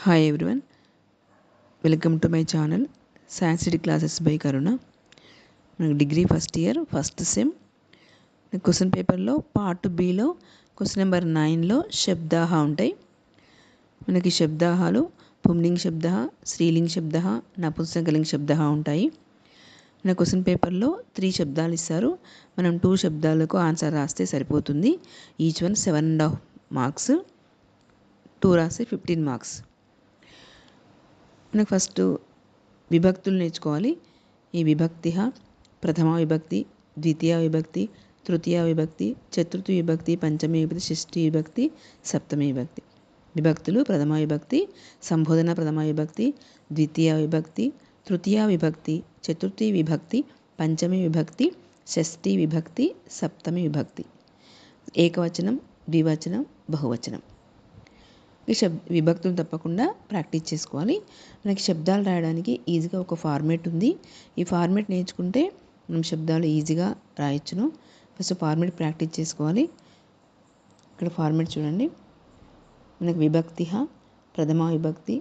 Hi everyone, welcome to my channel science city classes by Karuna. మనకు degree first year first sem question పేపర్లో part బిలో question number 9లో శబ్దాహ ఉంటాయి. మనకి శబ్దాహాలు పుంలింగ్ శబ్ద, స్త్రీలింగ్ శబ్ద, నపుంసకలింగ్ శబ్ద ఉంటాయి. మన క్వశ్చన్ పేపర్లో 3 శబ్దాలు ఇస్తారు. మనం 2 శబ్దాలకు ఆన్సర్ రాస్తే సరిపోతుంది. ఈచ్ వన్ 7.5 మార్క్స్, 2 రాస్తే 15 మార్క్స్. మనకు ఫస్ట్ విభక్తులు నేర్చుకోవాలి. ఈ విభక్తి ప్రథమ విభక్తి, ద్వితీయ విభక్తి, తృతీయ విభక్తి, చతుర్థి విభక్తి, పంచమి విభక్తి, షష్ఠి విభక్తి, సప్తమి విభక్తి. విభక్తులు ప్రథమ విభక్తి, సంబోధన ప్రథమ విభక్తి, ద్వితీయ విభక్తి, తృతీయ విభక్తి, చతుర్థి విభక్తి, పంచమి విభక్తి, షష్ఠి విభక్తి, సప్తమి విభక్తి. ఏకవచనం, ద్వివచనం, బహువచనం. ఈ విభక్తులు తప్పకుండా ప్రాక్టీస్ చేసుకోవాలి. మనకి శబ్దాలు రాయడానికి ఈజీగా ఒక ఫార్మేట్ ఉంది. ఈ ఫార్మేట్ నేర్చుకుంటే మనం శబ్దాలు ఈజీగా రాయొచ్చును. ఫస్ట్ ఫార్మేట్ ప్రాక్టీస్ చేసుకోవాలి. ఇక్కడ ఫార్మేట్ చూడండి. మనకి విభక్తి ప్రథమ విభక్తి,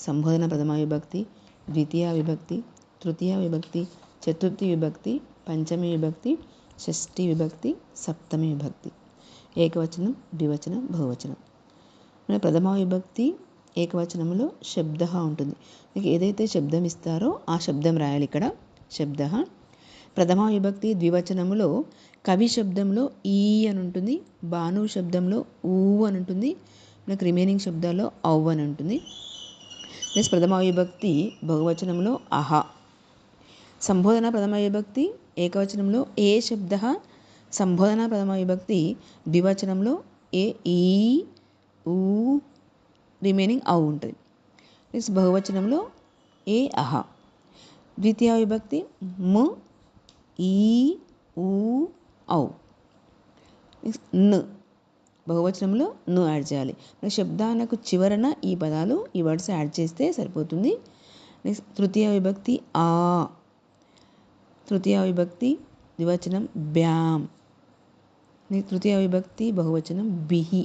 సంబోధన ప్రథమ విభక్తి, ద్వితీయ విభక్తి, తృతీయ విభక్తి, చతుర్థి విభక్తి, పంచమి విభక్తి, షష్ఠి విభక్తి, సప్తమి విభక్తి. ఏకవచనం, ద్వివచనం, బహువచనం. మన ప్రథమ విభక్తి ఏకవచనంలో శబ్ద ఉంటుంది. మీకు ఏదైతే శబ్దం ఇస్తారో ఆ శబ్దం రాయాలి. ఇక్కడ శబ్ద. ప్రథమ విభక్తి ద్వివచనంలో కవి శబ్దంలో ఈ అని ఉంటుంది, భాను శబ్దంలో ఊ అని ఉంటుంది, మనకు రిమైనింగ్ శబ్దాల్లో ఔ అని ఉంటుంది. నెక్స్ట్ ప్రథమ విభక్తి బహువచనంలో అహ. సంబోధన ప్రథమ విభక్తి ఏకవచనంలో ఏ శబ్ద, సంబోధన ప్రథమ విభక్తి ద్వివచనంలో ఏ ఈ ఊ, రిమైనింగ్ ఔ ఉంటుంది. నెక్స్ట్ బహువచనంలో ఏ అహ. ద్వితీయ విభక్తి ము, ఈ, ఊ, ఔ. నెక్స్ట్ న్. బహువచనంలో ను యాడ్ చేయాలి. మన శబ్దాలకు చివరన ఈ పదాలు, ఈ వర్డ్స్ యాడ్ చేస్తే సరిపోతుంది. నెక్స్ట్ తృతీయ విభక్తి ఆ. తృతీయ విభక్తి ద్వివచనం బ్యామ్. నెక్స్ట్ తృతీయ విభక్తి బహువచనం బిహి.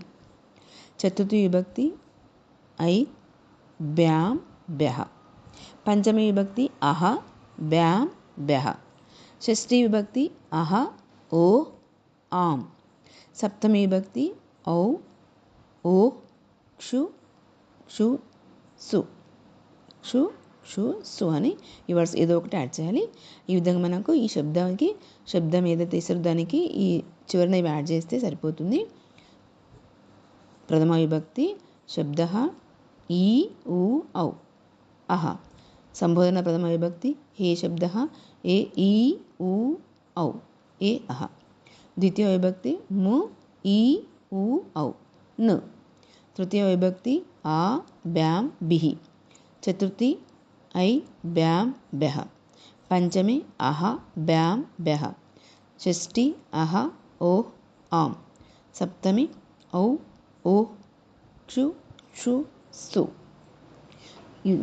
చతుర్థి విభక్తి ఐ, బ్యామ్, బెహ. పంచమి విభక్తి అహ, బ్యామ్, బెహ. షష్ఠి విభక్తి అహ, ఓ, ఆమ్. సప్తమి విభక్తి ఔ, ఓ, క్షు, క్షు, సు. క్షు, క్షు, సు అని ఈ వర్డ్స్ ఏదో ఒకటి యాడ్ చేయాలి. ఈ విధంగా మనకు ఈ శబ్దానికి శబ్దం ఏదైతే ఇస్తారో దానికి ఈ చివరన ఇవి యాడ్ చేస్తే సరిపోతుంది. ప్రథమ విభక్తి శబ్ద ఈ, ఊ, ఔ, అహ. సంబోధన ప్రథమ విభక్తి హే శబ్ద ఏ, ఈ, ఊ, ఔ, ఏ అహ. ద్వితీయ విభక్తి ము, ఈ, ఊ, ఔ, ను. తృతీయ విభక్తి ఆ, బ్యామ్, బిహి. చతుర్థి ఐ, బ్యామ్, బెహ. పంచమి అహ, బ్యామ్, బెహ. షష్ఠి అహ, ఓ, ఆమ్. సప్తమి ఔ, ఓ, క్షు, క్షు, సు.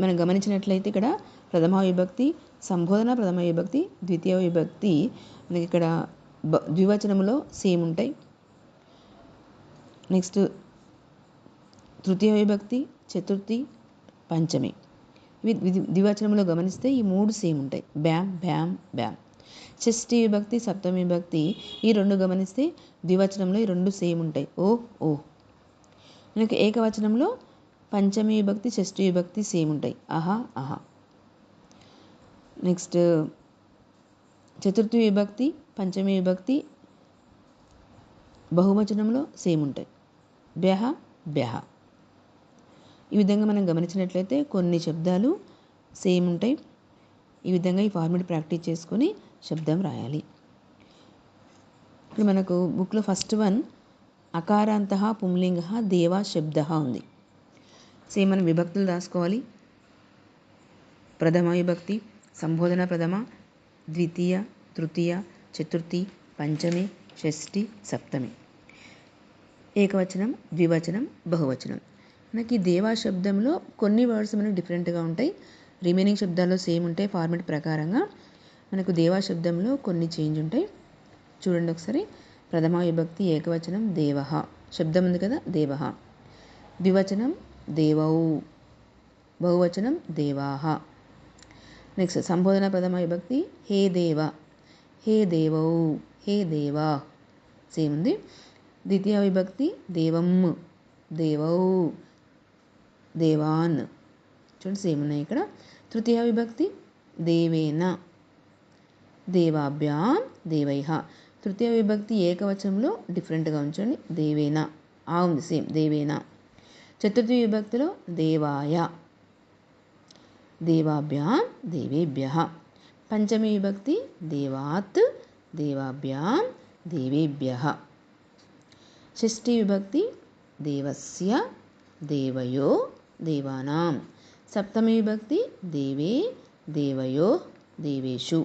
మనం గమనించినట్లయితే ఇక్కడ ప్రథమ విభక్తి, సంబోధన ప్రథమ విభక్తి, ద్వితీయ విభక్తి మనకి ఇక్కడ ద్వివచనంలో సేమ్ ఉంటాయి. నెక్స్ట్ తృతీయ విభక్తి, చతుర్థి, పంచమి ఇవి ద్వివచనంలో గమనిస్తే ఈ 3 సేమ్ ఉంటాయి. బ్యామ్, బ్యామ్, బ్యామ్. షష్ఠి విభక్తి, సప్తమి విభక్తి ఈ 2 గమనిస్తే ద్వివచనంలో ఈ 2 సేమ్ ఉంటాయి. ఓ, ఓ. మనకి ఏకవచనంలో పంచమి విభక్తి, షష్ఠి విభక్తి సేమ్ ఉంటాయి. అహ, అహ. నెక్స్ట్ చతుర్థి విభక్తి, పంచమి విభక్తి బహువచనంలో సేమ్ ఉంటాయి. బెహ, బెహ. ఈ విధంగా మనం గమనించినట్లయితే కొన్ని శబ్దాలు సేమ్ ఉంటాయి. ఈ విధంగా ఈ ఫార్మేట్ ప్రాక్టీస్ చేసుకొని శబ్దం రాయాలి. ఇప్పుడు మనకు బుక్లో ఫస్ట్ వన్ అకారాంత పుంలింగ దేవ శబ్ద ఉంది. సేమ్ మనం విభక్తులు రాసుకోవాలి. ప్రథమ విభక్తి సంబోధన ప్రథమ, ద్వితీయ, తృతీయ, చతుర్థి, పంచమి, షష్ఠి, సప్తమి. ఏకవచనం, ద్వివచనం, బహువచనం. మనకి దేవా శబ్దంలో కొన్ని వర్డ్స్ మనకు డిఫరెంట్గా ఉంటాయి. రిమైనింగ్ శబ్దాల్లో సేమ్ ఉంటాయి. ఫార్మేట్ ప్రకారంగా మనకు దేవా శబ్దంలో కొన్ని చేంజ్ ఉంటాయి. చూడండి ఒకసారి. ప్రథమ విభక్తి ఏకవచనం దేవః, శబ్దం ఉంది కదా దేవః. ద్వివచనం దేవౌ, బహువచనం దేవాః. నెక్స్ట్ సంబోధన ప్రథమ విభక్తి హే దేవ, హే దేవౌ, హే దేవా, సేమ్ ఉంది. ద్వితీయ విభక్తి దేవం, దేవౌ, దేవాన్, చూడండి సేమ్ ఉన్నాయి ఇక్కడ. తృతీయ విభక్తి దేవేన, దేవాభ్యాం, దేవైః. తృతీయ విభక్తి ఏకవచనంలో డిఫరెంట్గా ఉంచండి, దేవేన, ఉంది సేమ్ దేవేన. చతుర్థి విభక్తిలో దేవాయ, దేవాభ్యాం, దేవేభ్యః. పంచమి విభక్తి దేవాత్, దేవాభ్యాం, దేవేభ్యః. షష్ఠి విభక్తి దేవస్య, దేవయో, దేవానాం. సప్తమి విభక్తి దేవే, దేవయో, దేవేషు.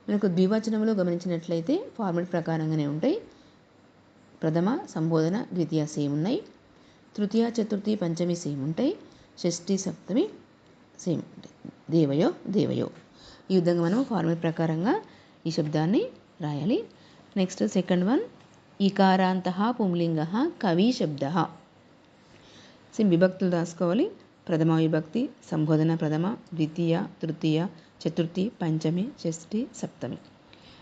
మనకు ద్వివచనంలో గమనించినట్లయితే ఫార్మెట్ ప్రకారంగానే ఉంటాయి. ప్రథమ, సంబోధన, ద్వితీయ సేమ్ ఉన్నాయి. తృతీయ, చతుర్థి, పంచమి సేమ్ ఉంటాయి. షష్ఠి, సప్తమి సేమ్ ఉంటాయి. దేవయో, దేవయో. ఈ విధంగా మనం ఫార్మెట్ ప్రకారంగా ఈ శబ్దాన్ని రాయాలి. నెక్స్ట్ సెకండ్ వన్, ఇకారాంతః పుంలింగః కవి శబ్దః. సేమ్ విభక్తులు రాసుకోవాలి. ప్రథమ విభక్తి, సంబోధన ప్రథమ, ద్వితీయ, తృతీయ, చతుర్థి, పంచమి, షష్ఠి, సప్తమి.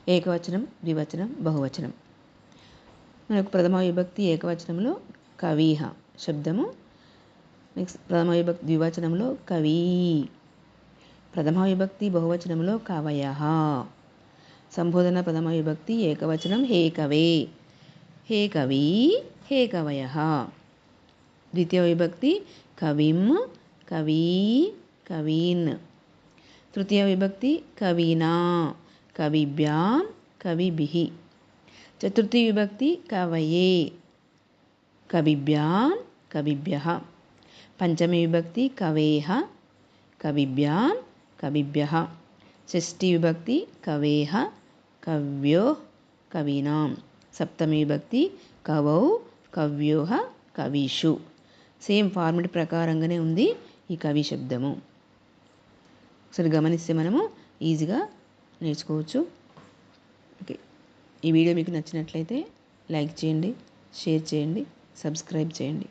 ఏకవచనం, ద్వివచనం, బహువచనం. మనకు ప్రథమ విభక్తి ఏకవచనంలో కవిః శబ్దము. నెక్స్ట్ ప్రథమ విభక్తి ద్వివచనంలో కవి. ప్రథమ విభక్తి బహువచనంలో కవయః. సంబోధన ప్రథమ విభక్తి ఏకవచనం హే కవే, హే కవి, హే కవయః. ద్వితీయ విభక్తి కవిం, కవీ, కవీన్. తృతీయ విభక్తి కవీనా, కవిభ్యాం, కవిభిః. చతుర్థి విభక్తి కవయే, కవిభ్యాం, కవిభ్యః. పంచమి విభక్తి కవేః, కవిభ్యాం, కవిభ్యః. షష్ఠి విభక్తి కవేః, కవ్యోః, కవీనాం. సప్తమి విభక్తి కవౌ, కవ్యోః, కవీషు. సేమ్ ఫార్మెట్ ప్రకారంగానే ఉంది ఈ కవి శబ్దము. ఒకసారి గమనిస్తే మనము ఈజీగా నేర్చుకోవచ్చు. ఓకే, ఈ వీడియో మీకు నచ్చినట్లయితే లైక్ చేయండి, షేర్ చేయండి, సబ్స్క్రైబ్ చేయండి.